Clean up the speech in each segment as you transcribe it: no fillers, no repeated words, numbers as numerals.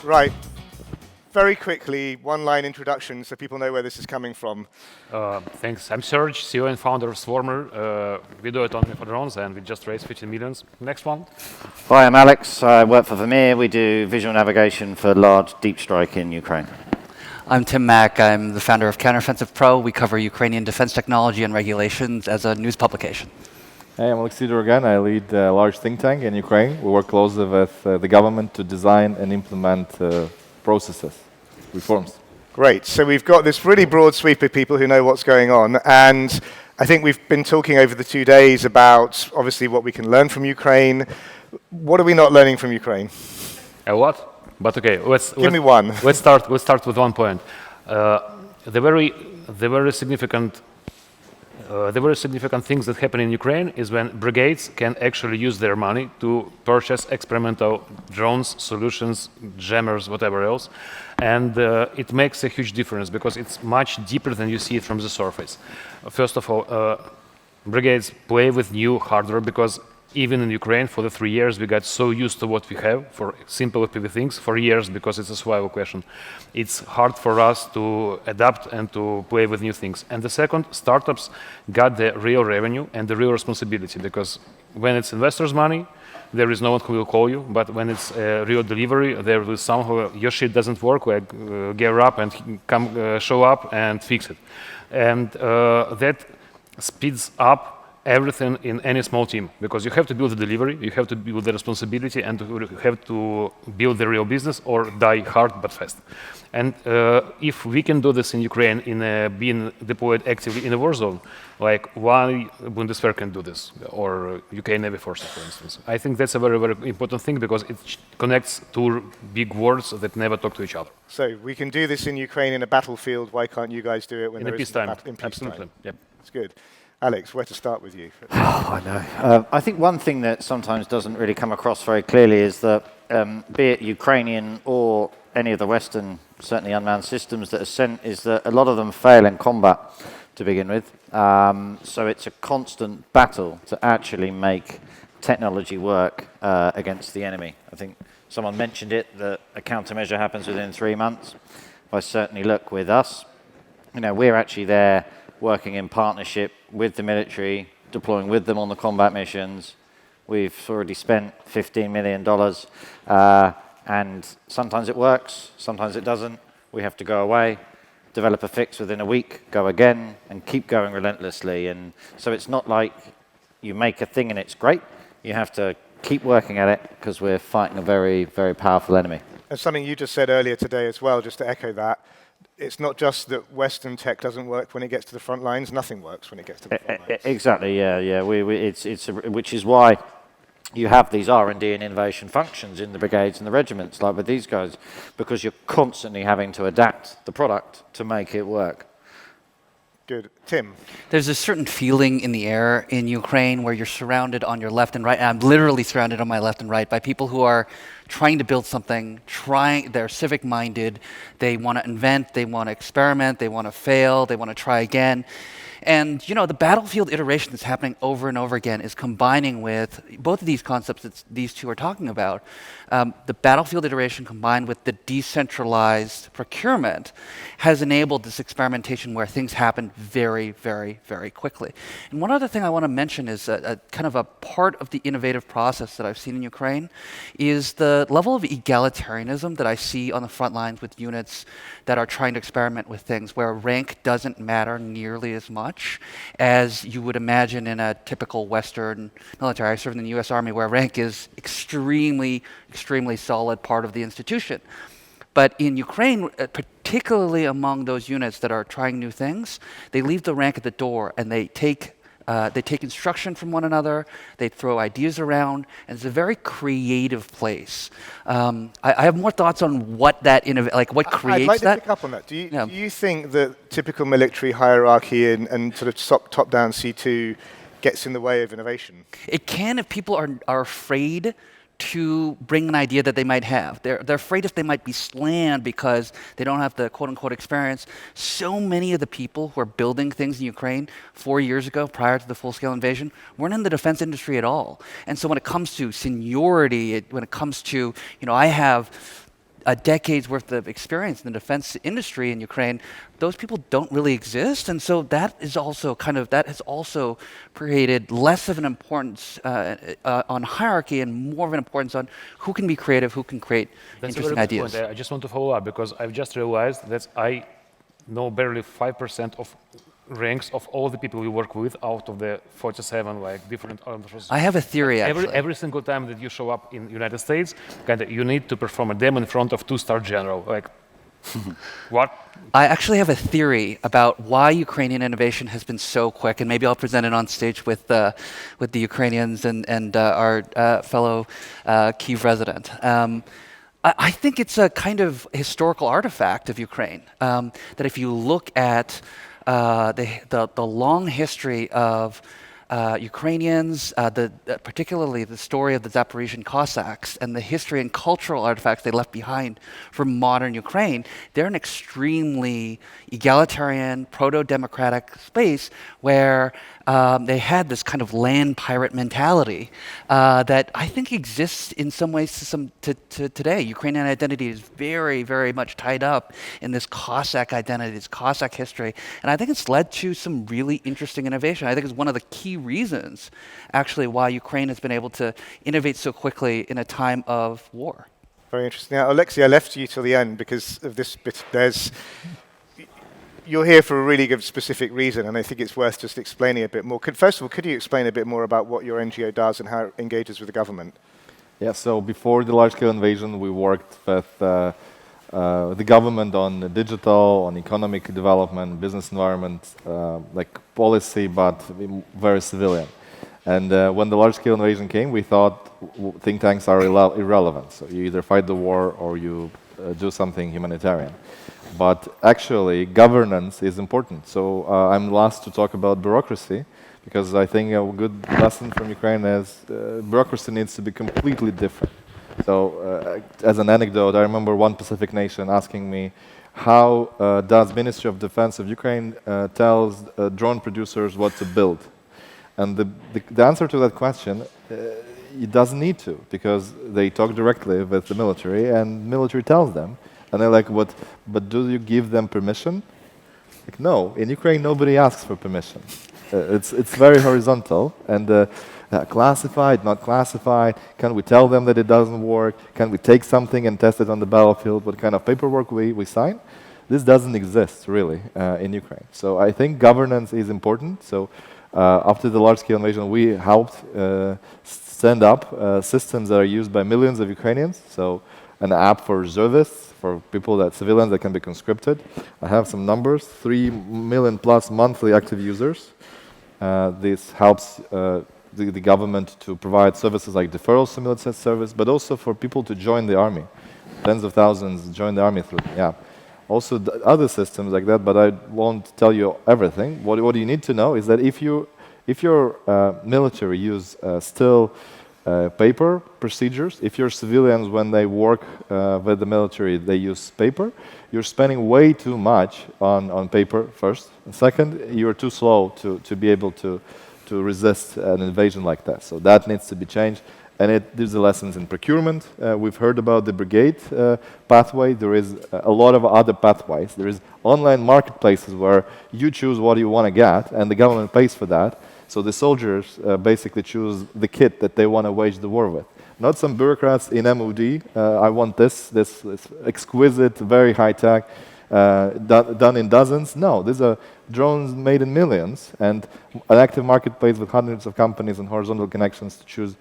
Right. Very quickly, one-line introduction so people know where this is coming from. Thanks. I'm Serhii, CEO and founder of Vermeer. We do it only for drones, and we just raised 15 million. Next one. Hi, I'm Alex. I work for Vermeer. We do visual navigation for large deep strike in Ukraine. I'm Tim Mack. I'm the founder of Counteroffensive Pro. We cover Ukrainian defense technology and regulations as a news publication. Hey, I'm Oleksii Dorohan. I lead a large think tank in Ukraine. We work closely with the government to design and implement processes, reforms. Great. So we've got this really broad sweep of people who know what's going on. And I think we've been talking over the 2 days about, obviously, what we can learn from Ukraine. What are we not learning from Ukraine? A lot? But okay, Give me one. Let's start with one point. The very significant things that happen in Ukraine is when brigades can actually use their money to purchase experimental drones, solutions, jammers, whatever else. And it makes a huge difference because it's much deeper than you see it from the surface. First of all, brigades play with new hardware because even in Ukraine, for the 3 years, we got so used to what we have for simple PV things for years because it's a survival question. It's hard for us to adapt and to play with new things. And the second, startups got the real revenue and the real responsibility because when it's investors' money, there is no one who will call you. But when it's real delivery, there will somehow your shit doesn't work, like gear up and come show up and fix it. And that speeds up everything in any small team because you have to build the delivery, you have to build the responsibility, and you have to build the real business or die hard but fast. And if we can do this in Ukraine, being deployed actively in a war zone, like why Bundeswehr can do this, or UK Navy Forces, for instance. I think that's a very, very important thing because it connects two big worlds that never talk to each other. So we can do this in Ukraine in a battlefield. Why can't you guys do it when in peacetime? In peacetime? Absolutely. Yep. It's good. Alex, where to start with you? I know. I think one thing that sometimes doesn't really come across very clearly is that, be it Ukrainian or any of the Western, certainly unmanned systems that are sent, is that a lot of them fail in combat to begin with. So it's a constant battle to actually make technology work against the enemy. I think someone mentioned it, that a countermeasure happens within 3 months. I certainly look with us. You know, we're actually there working in partnership with the military, deploying with them on the combat missions. We've already spent $15 million, and sometimes it works, sometimes it doesn't. We have to go away, develop a fix within a week, go again, and keep going relentlessly. And so it's not like you make a thing and it's great. You have to keep working at it because we're fighting a very, very powerful enemy. And something you just said earlier today as well, just to echo that, it's not just that Western tech doesn't work when it gets to the front lines. Nothing works when it gets to the front lines. Exactly, yeah. Which is why you have these R&D and innovation functions in the brigades and the regiments, like with these guys, because you're constantly having to adapt the product to make it work. Good. Tim? There's a certain feeling in the air in Ukraine where you're surrounded on your left and right, and I'm literally surrounded on my left and right by people who are trying to build something, they're civic-minded, they want to invent, they want to experiment, they want to fail, they want to try again. And, you know, the battlefield iteration that's happening over and over again is combining with both of these concepts that these two are talking about. The battlefield iteration combined with the decentralized procurement has enabled this experimentation where things happen very, very, very quickly. And one other thing I want to mention is a kind of a part of the innovative process that I've seen in Ukraine is the level of egalitarianism that I see on the front lines with units that are trying to experiment with things where rank doesn't matter nearly as much as you would imagine in a typical Western military. I served in the US Army where rank is extremely solid part of the institution. But in Ukraine, particularly among those units that are trying new things, they leave the rank at the door and they take instruction from one another, they throw ideas around, and it's a very creative place. I have more thoughts on what that what creates I'd like that. to pick up on that. Do you think that typical military hierarchy and sort of top-down C2 gets in the way of innovation? It can if people are afraid to bring an idea that they might have. They're afraid if they might be slammed because they don't have the quote-unquote experience. So many of the people who are building things in Ukraine 4 years ago, prior to the full-scale invasion, weren't in the defense industry at all. And so when it comes to seniority, when it comes to, I have a decade's worth of experience in the defense industry in Ukraine, those people don't really exist, and so that is also that has also created less of an importance on hierarchy and more of an importance on who can be creative, who can create interesting ideas. Point. I just want to follow up because I've just realized that I know barely 5% of ranks of all the people we work with out of the 47 different armed forces. I have a theory actually. Every single time that you show up in the United States, you need to perform a demo in front of 2-star general. What? I actually have a theory about why Ukrainian innovation has been so quick, and maybe I'll present it on stage with the Ukrainians and our fellow Kyiv resident. I think it's a kind of historical artifact of Ukraine, that if you look at the long history of Ukrainians, particularly the story of the Zaporizhian Cossacks and the history and cultural artifacts they left behind for modern Ukraine, they're an extremely egalitarian, proto-democratic space where they had this kind of land pirate mentality that I think exists in some ways to today. Ukrainian identity is very, very much tied up in this Cossack identity, this Cossack history, and I think it's led to some really interesting innovation. I think it's one of the key reasons, actually, why Ukraine has been able to innovate so quickly in a time of war. Very interesting. Now, Oleksii, I left you till the end because of this bit. You're here for a really good specific reason, and I think it's worth just explaining a bit more. First of all, could you explain a bit more about what your NGO does and how it engages with the government? Yeah, so before the large-scale invasion, we worked with the government on digital, on economic development, business environment, like policy, but very civilian. And when the large-scale invasion came, we thought think tanks are irrelevant. So you either fight the war or you do something humanitarian. But actually, governance is important. So I'm last to talk about bureaucracy, because I think a good lesson from Ukraine is bureaucracy needs to be completely different. So as an anecdote, I remember one Pacific nation asking me, how does Ministry of Defense of Ukraine tells drone producers what to build? And the answer to that question, it doesn't need to, because they talk directly with the military, and military tells them. And they're like, what? But do you give them permission? Like, no, in Ukraine nobody asks for permission. It's very horizontal, and classified, not classified. Can we tell them that it doesn't work? Can we take something and test it on the battlefield? What kind of paperwork we sign? This doesn't exist really in Ukraine. So I think governance is important. So after the large-scale invasion, we helped stand up systems that are used by millions of Ukrainians. So an app for reservists, for civilians that can be conscripted. I have some numbers, 3 million plus monthly active users. This helps the government to provide services like deferral simulator service, but also for people to join the army. Tens of thousands join the army through the app. Also other systems like that, but I won't tell you everything. What you need to know is that if your military use still paper procedures, if your civilians, when they work with the military, they use paper, you're spending way too much on paper, first. And second, you're too slow to be able to resist an invasion like that. So that needs to be changed. And there's the lessons in procurement. We've heard about the brigade pathway. There is a lot of other pathways. There is online marketplaces where you choose what you want to get, and the government pays for that. So the soldiers basically choose the kit that they want to wage the war with. Not some bureaucrats in MOD. I want this exquisite, very high-tech, done in dozens. No, these are drones made in millions, and an active marketplace with hundreds of companies and horizontal connections to choose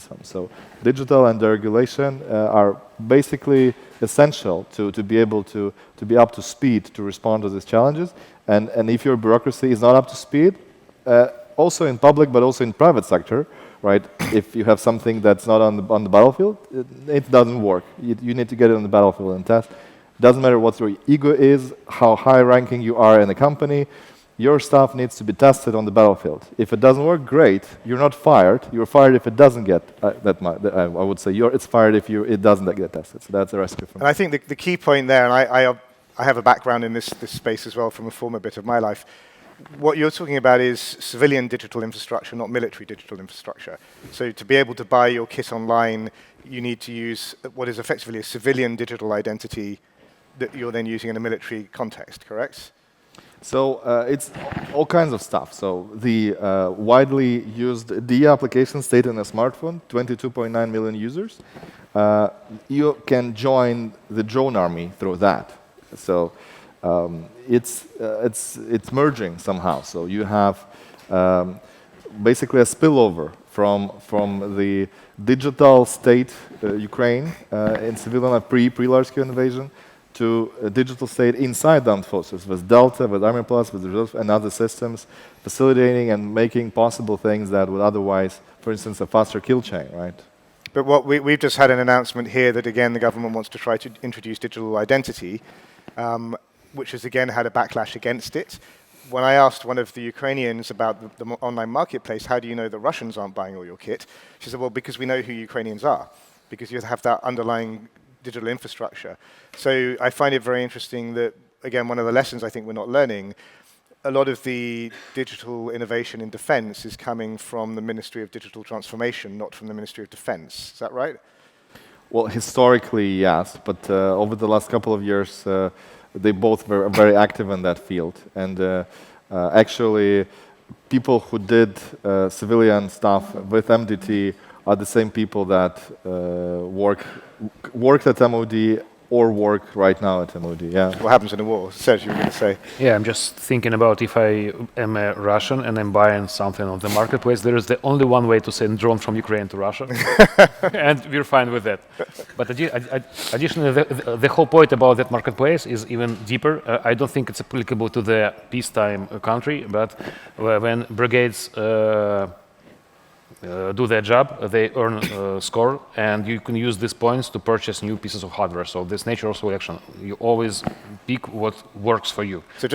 from. So digital and deregulation are basically essential to be able to be up to speed to respond to these challenges. And if your bureaucracy is not up to speed, also in public but also in private sector, right? If you have something that's not on the battlefield, it doesn't work. You need to get it on the battlefield and test. Doesn't matter what your ego is, how high ranking you are in the company, your stuff needs to be tested on the battlefield. If it doesn't work, great. You're not fired. You're fired if it doesn't get I would say it's fired if it doesn't get tested. So that's a rescue from. And I think the key point there, and I have a background in this space as well from a former bit of my life. what you're talking about is civilian digital infrastructure, not military digital infrastructure. So to be able to buy your kit online, you need to use what is effectively a civilian digital identity that you're then using in a military context, correct? So it's all kinds of stuff. So the widely used DE application state in a smartphone, 22.9 million users. You can join the drone army through that. So it's merging somehow. So you have basically a spillover from the digital state Ukraine in civilian pre-large-scale invasion to a digital state inside the armed forces with Delta, with Army Plus, with Reserve and other systems, facilitating and making possible things that would otherwise, for instance, a faster kill chain, right? But what we've just had an announcement here that, again, the government wants to try to introduce digital identity, which has, again, had a backlash against it. When I asked one of the Ukrainians about the online marketplace, how do you know the Russians aren't buying all your kit? She said, well, because we know who Ukrainians are, because you have that underlying digital infrastructure. So I find it very interesting that, again, one of the lessons I think we're not learning, a lot of the digital innovation in defense is coming from the Ministry of Digital Transformation, not from the Ministry of Defense. Is that right? Well, historically, yes, but over the last couple of years, they both were very active in that field. And actually, people who did civilian stuff with MDT are the same people that worked at MOD or work right now at MOD. Yeah. What happens in a war? Serhii, you were going to say. Yeah, I'm just thinking about if I am a Russian and I'm buying something on the marketplace, there is the only one way to send drone from Ukraine to Russia, and we're fine with that. But additionally, the whole point about that marketplace is even deeper. I don't think it's applicable to the peacetime country, but when brigades do their job, they earn score, and you can use these points to purchase new pieces of hardware. So this natural selection, you always pick what works for you. So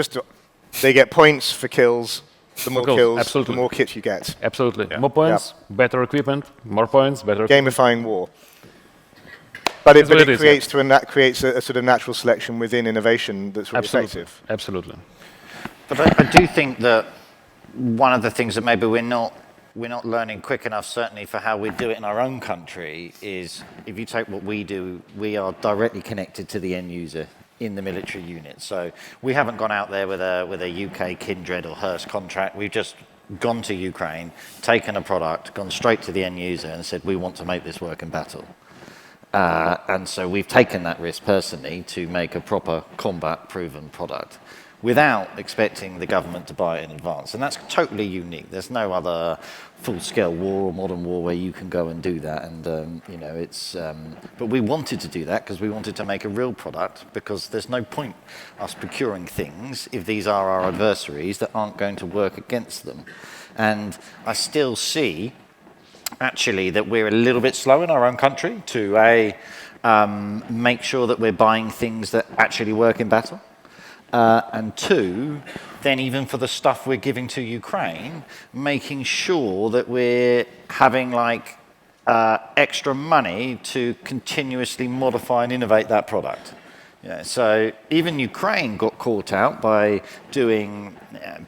they get points for kills. The more kills, absolutely. The more kit you get. Absolutely. Yeah. More points, better equipment, more points, better Gamifying war. But it creates a sort of natural selection within innovation that's really effective. Absolutely. But I do think that one of the things that maybe we're not learning quick enough, certainly for how we do it in our own country, is if you take what we do, we are directly connected to the end user in the military unit. So we haven't gone out there with a UK Kindred or Hearst contract. We've just gone to Ukraine, taken a product, gone straight to the end user and said, we want to make this work in battle. And so we've taken that risk personally to make a proper combat-proven product without expecting the government to buy it in advance. And that's totally unique. There's no other full-scale war or modern war where you can go and do that. And, but we wanted to do that because we wanted to make a real product, because there's no point us procuring things if these are our adversaries that aren't going to work against them. And I still see, actually, that we're a little bit slow in our own country to, make sure that we're buying things that actually work in battle. And two, then even for the stuff we're giving to Ukraine, making sure that we're having extra money to continuously modify and innovate that product. Yeah, so even Ukraine got caught out by doing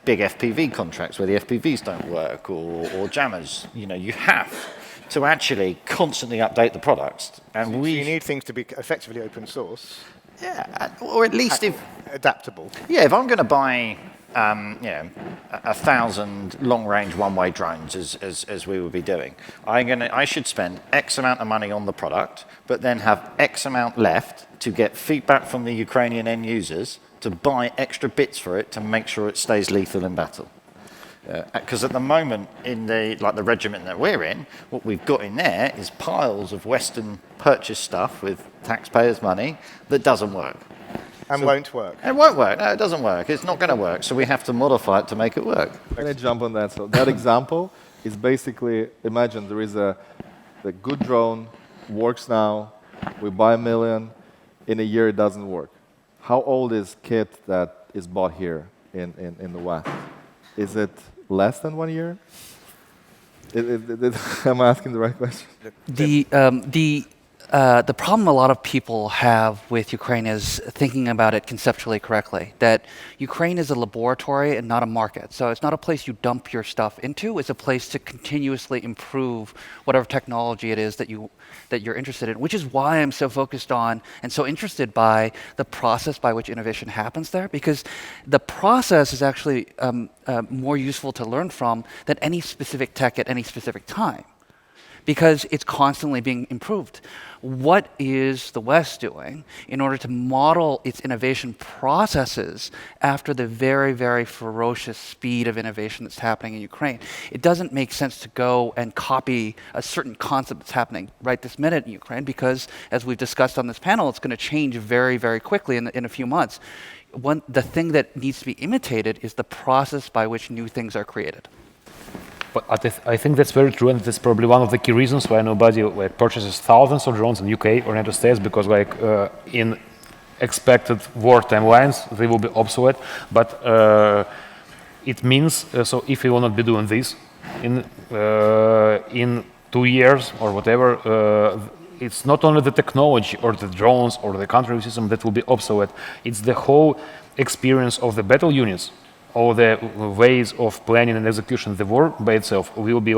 big FPV contracts where the FPVs don't work or jammers. You have to actually constantly update the products. And so you need things to be effectively open source. Yeah, or at least adaptable. Yeah, if I'm going to buy 1,000 long-range one-way drones, as we will be doing, I should spend X amount of money on the product, but then have X amount left to get feedback from the Ukrainian end users to buy extra bits for it to make sure it stays lethal in battle. Because at the moment, in the regiment that we're in, what we've got in there is piles of Western purchase stuff with taxpayers' money that doesn't work. And won't work. It won't work. No, it doesn't work. It's not going to work. So we have to modify it to make it work. Can I jump on that? So that example is basically, imagine there is the good drone, works now, we buy $1 million, in a year it doesn't work. How old is kit that is bought here in the West? Is it less than 1 year? Am I asking the right question? the problem a lot of people have with Ukraine is thinking about it conceptually correctly, that Ukraine is a laboratory and not a market. So it's not a place you dump your stuff into, it's a place to continuously improve whatever technology it is that you're interested in, which is why I'm so focused on and so interested by the process by which innovation happens there, because the process is actually more useful to learn from than any specific tech at any specific time, because it's constantly being improved. What is the West doing in order to model its innovation processes after the very, very ferocious speed of innovation that's happening in Ukraine? It doesn't make sense to go and copy a certain concept that's happening right this minute in Ukraine, because, as we've discussed on this panel, it's going to change very, very quickly in a few months. The thing that needs to be imitated is the process by which new things are created. But I think that's very true, and that's probably one of the key reasons why nobody purchases thousands of drones in UK or United States, because in expected war timelines they will be obsolete. But it means so if we will not be doing this in 2 years or whatever, it's not only the technology or the drones or the counter system that will be obsolete. It's the whole experience of the battle units. All the ways of planning and execution, the war by itself will be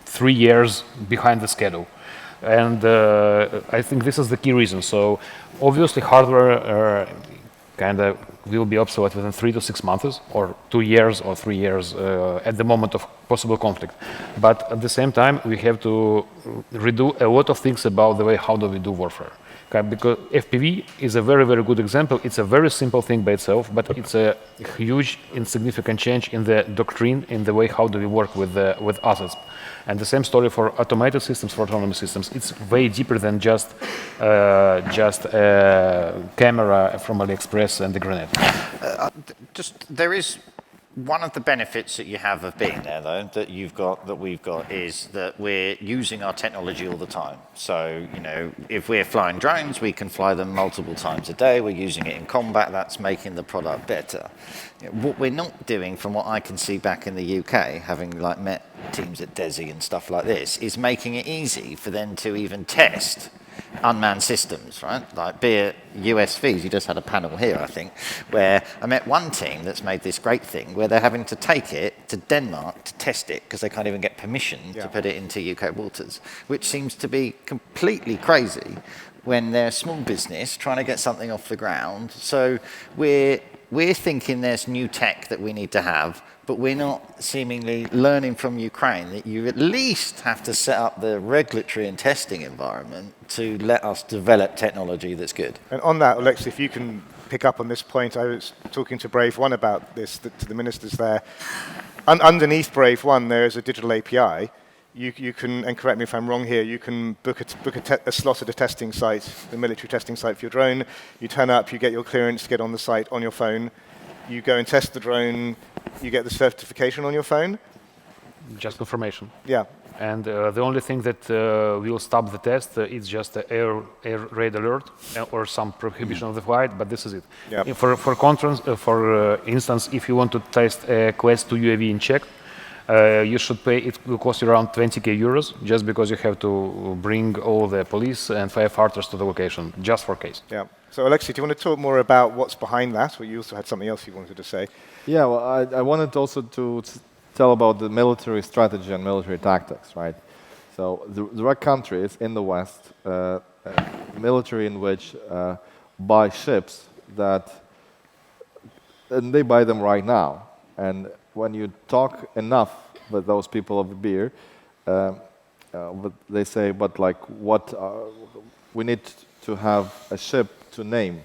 3 years behind the schedule. And I think this is the key reason. So obviously hardware kind of will be obsolete within 3 to 6 months, or 2 years or 3 years at the moment of possible conflict. But at the same time, we have to redo a lot of things about the way how do we do warfare. Because FPV is a very, very good example. It's a very simple thing by itself, but it's a huge, insignificant change in the doctrine, in the way how do we work with assets. And the same story for automated systems, for autonomous systems. It's way deeper than just a camera from AliExpress and a grenade. There is one of the benefits that you have of being there, though, that we've got, is that we're using our technology all the time. So, if we're flying drones, we can fly them multiple times a day. We're using it in combat. That's making the product better. What we're not doing, from what I can see back in the UK, having met teams at DESI and stuff like this, is making it easy for them to even test unmanned systems, right? Be it USVs. You just had a panel here, I think, where I met one team that's made this great thing where they're having to take it to Denmark to test it because they can't even get permission to put it into UK waters, which seems to be completely crazy when they're a small business trying to get something off the ground. So we're thinking there's new tech that we need to have, but we're not seemingly learning from Ukraine that you at least have to set up the regulatory and testing environment to let us develop technology that's good. And on that, Oleksii, if you can pick up on this point, I was talking to Brave One about this, to the ministers there. Underneath Brave One, there is a digital API. You can, and correct me if I'm wrong here, you can book a slot at a testing site, the military testing site for your drone. You turn up, you get your clearance to get on the site on your phone. You go and test the drone, you get the certification on your phone. Just confirmation. Yeah. And the only thing that will stop the test is just the air raid alert or some prohibition of the flight, but this is it. Yep. For instance, if you want to test a Class 2 UAV in Czech, you should pay, it will cost you around 20k euros, just because you have to bring all the police and firefighters to the location, just for case. Yeah. So Oleksii, do you want to talk more about what's behind that? Or you also had something else you wanted to say. Yeah, well, I wanted also to tell about the military strategy and military tactics, right? So there are countries in the West, military in which buy ships and they buy them right now. And when you talk enough with those people of the beer, they say, but we need to have a ship to name.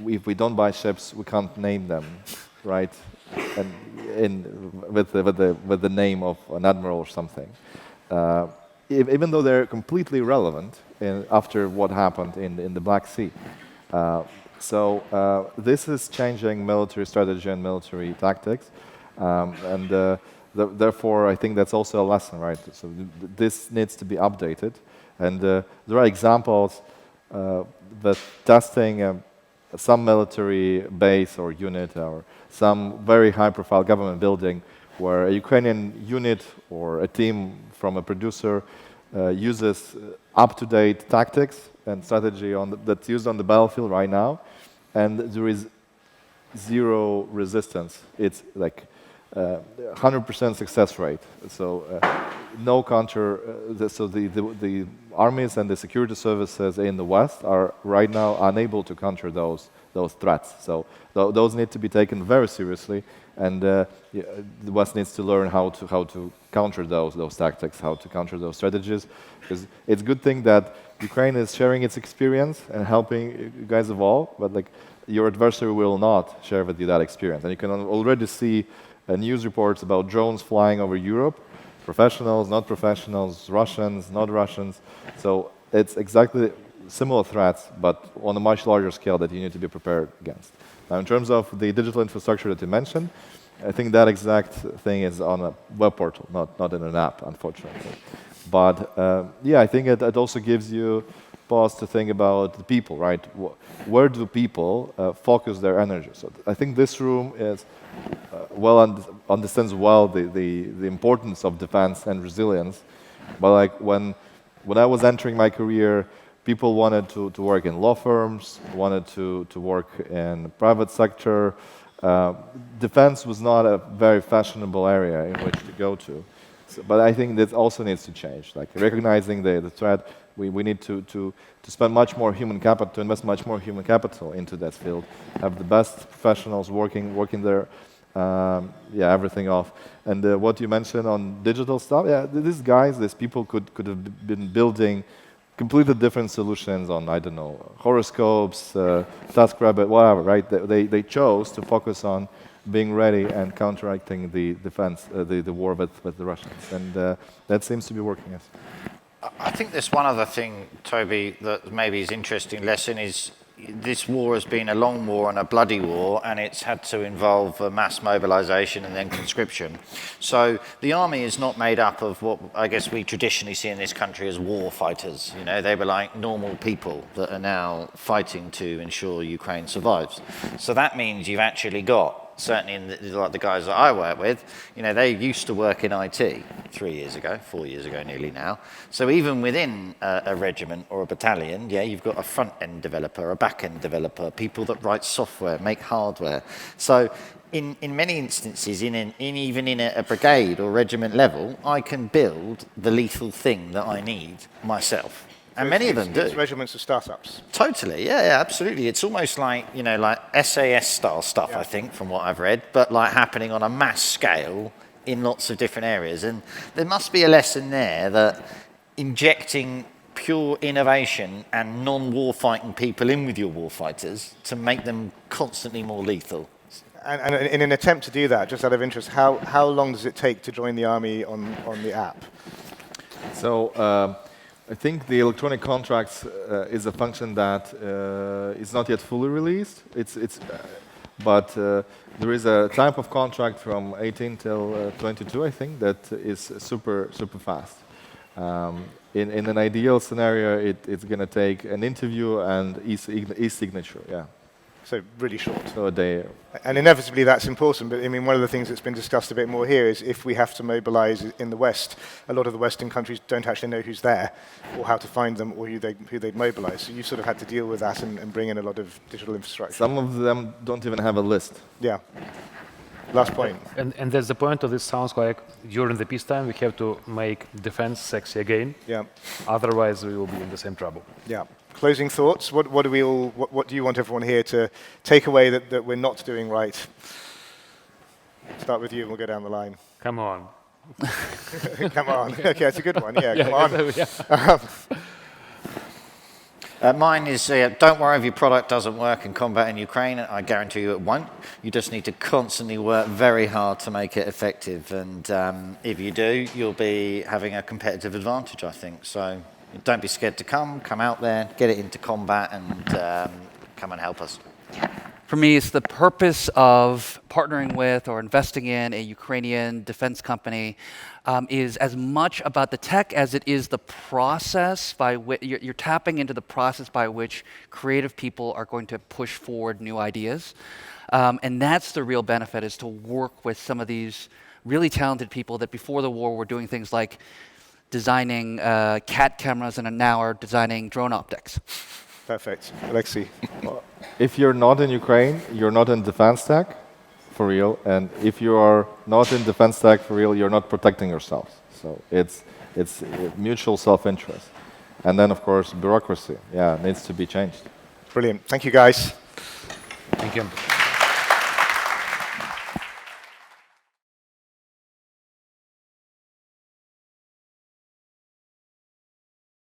If we don't buy ships, we can't name them, right? And with the name of an admiral or something. Even though they're completely irrelevant after what happened in the Black Sea. So this is changing military strategy and military tactics, therefore I think that's also a lesson, right? So this needs to be updated, and there are examples that testing some military base or unit or some very high-profile government building where a Ukrainian unit or a team from a producer uses up-to-date tactics and strategy that's used on the battlefield right now, and there is zero resistance. It's like 100% success rate. So no counter. So the armies and the security services in the West are right now unable to counter those threats. So those need to be taken very seriously, and the West needs to learn how to counter those tactics, how to counter those strategies. Because it's a good thing that Ukraine is sharing its experience and helping you guys evolve, but like your adversary will not share with you that experience, and you can already see news reports about drones flying over Europe, professionals, not professionals, Russians, not Russians. So it's exactly similar threats, but on a much larger scale that you need to be prepared against. Now, in terms of the digital infrastructure that you mentioned, I think that exact thing is on a web portal, not in an app, unfortunately. But yeah, I think it also gives you pause to think about the people, right? Where do people focus their energy? So I think this room is understands well the importance of defense and resilience. But like when I was entering my career, people wanted to work in law firms, wanted to work in private sector. Defense was not a very fashionable area in which to go to. So, but I think that also needs to change. Like recognizing the threat, we need to spend much more human capital, to invest much more human capital into that field, have the best professionals working there, yeah, everything off. And what you mentioned on digital stuff, yeah, these people could have been building completely different solutions on, I don't know, horoscopes, TaskRabbit, whatever, right? They chose to focus on being ready and counteracting the defense, the war with the Russians. And that seems to be working, yes. I think there's one other thing, Toby, that maybe is interesting lesson is this war has been a long war and a bloody war, and it's had to involve mass mobilization and then conscription. So the army is not made up of what I guess we traditionally see in this country as war fighters. You know, they were like normal people that are now fighting to ensure Ukraine survives. So that means you've actually got, certainly like the guys that I work with, you know, they used to work in IT 4 years ago nearly now. So even within a regiment or a battalion, yeah, you've got a front-end developer, a back-end developer, people that write software, make hardware. So in many instances, even in a brigade or regiment level, I can build the lethal thing that I need myself. And many of them do. It's regiments of startups. Totally, yeah, absolutely. It's almost like, you know, like SAS-style stuff, yeah. I think, from what I've read, but like happening on a mass scale in lots of different areas. And there must be a lesson there that injecting pure innovation and non-war fighting people in with your war fighters to make them constantly more lethal. And in an attempt to do that, just out of interest, how long does it take to join the army on the app? So I think the electronic contracts is a function that is not yet fully released. But there is a type of contract from 18 till 22, I think, that is super fast. In an ideal scenario, it's going to take an interview and e-signature, yeah. So really short. So a day. And inevitably that's important, but I mean, one of the things that's been discussed a bit more here is if we have to mobilize in the West, a lot of the Western countries don't actually know who's there or how to find them or who they'd mobilize. So you sort of had to deal with that and bring in a lot of digital infrastructure. Some of them don't even have a list. Yeah. Last point. And that's the point of this. Sounds like during the peacetime we have to make defense sexy again. Yeah. Otherwise we will be in the same trouble. Yeah. Closing thoughts. What do you want everyone here to take away that we're not doing right? Start with you and we'll go down the line. Come on. Come on. Okay, that's a good one. Yeah, come on. Mine is, don't worry if your product doesn't work in combat in Ukraine. I guarantee you it won't. You just need to constantly work very hard to make it effective. And if you do, you'll be having a competitive advantage, I think. So don't be scared to come out there, get it into combat, and come and help us. For me, it's the purpose of partnering with or investing in a Ukrainian defense company is as much about the tech as it is the process by which you're tapping into the process by which creative people are going to push forward new ideas. And that's the real benefit, is to work with some of these really talented people that before the war were doing things like designing CAT cameras and now are designing drone optics. Perfect. Oleksii. If you're not in Ukraine, you're not in defense tech, for real. And if you are not in defense tech, for real, you're not protecting yourselves. So it's mutual self-interest. And then, of course, bureaucracy, needs to be changed. Brilliant. Thank you, guys. Thank you.